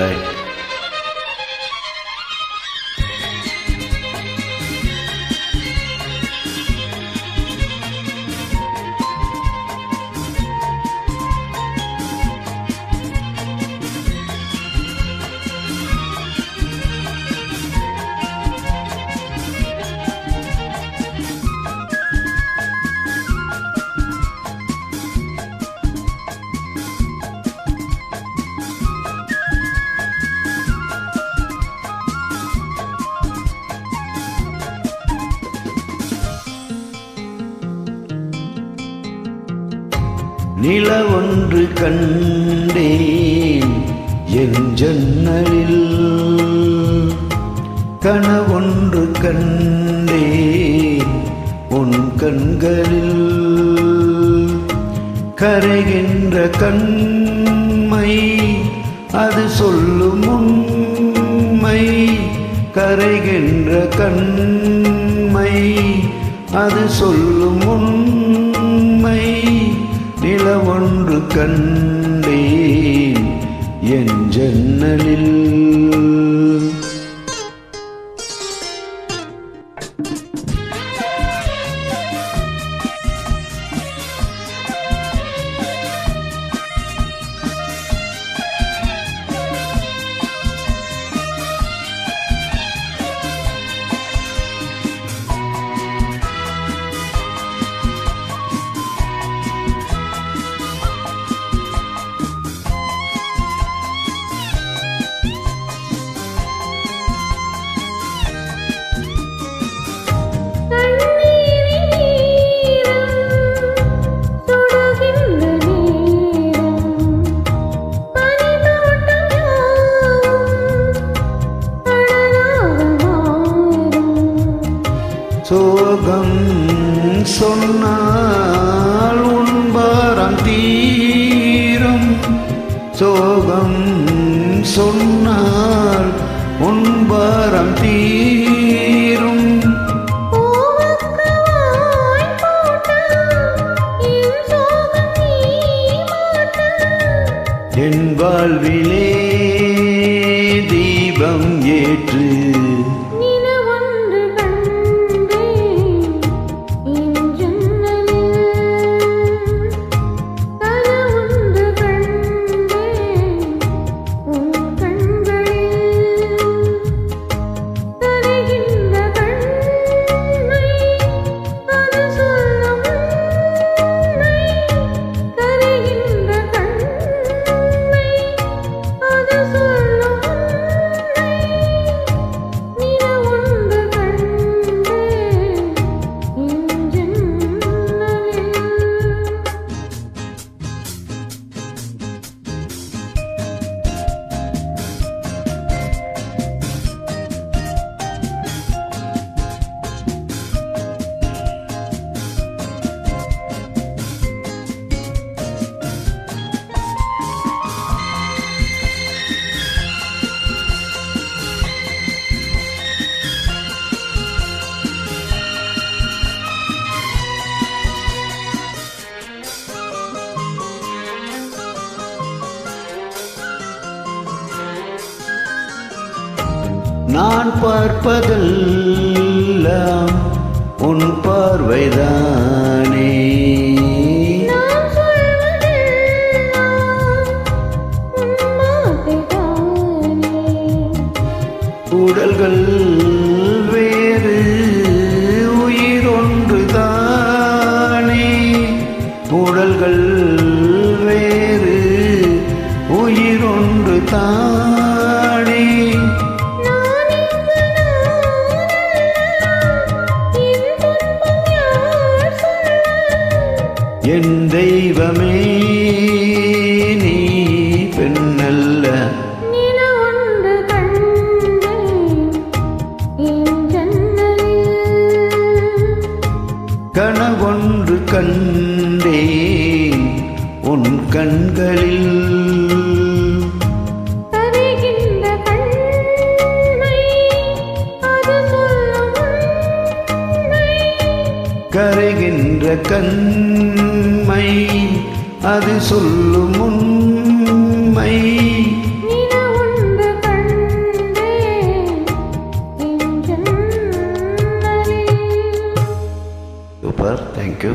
Hi. நிலவொன்று கண்டேன் என் ஜன்னலில், கனவொன்று கண்டேன் உன் கண்களில். கரைகின்ற கண்மை அது சொல்லும் உண்மை, கரைகின்ற கண்மை அது சொல்லும் உண்மை. நிலவொன்று கண்டேன் என் ஜன்னலில். சோகம் சொன்னால் உன் பாரம் தீரும், சோகம் சொன்னால் உன் பாரம் தீரும். என் வாழ்விலே தீபம் ஏற்று நான் பார்ப்பதெல்லாம் உன் பார்வைதானே, உடல்கள் வேறு உயிரொன்றுதானே, உடல்கள் வேறு உயிரொன்றுதானே. என் தெய்வமே நீ பெண்ணல்ல, நிலவொன்று கண்டேன் என் ஜன்னலில், கனவொன்று கண்டேன் உன் கண்களில். கரைகின்ற கண்மை அது சொல்லும் உண்மை, கரைகின்ற கண்மை அது சொல்லும் உண்மை. நிலவொன்று சூப்பர், தேங்க்யூ.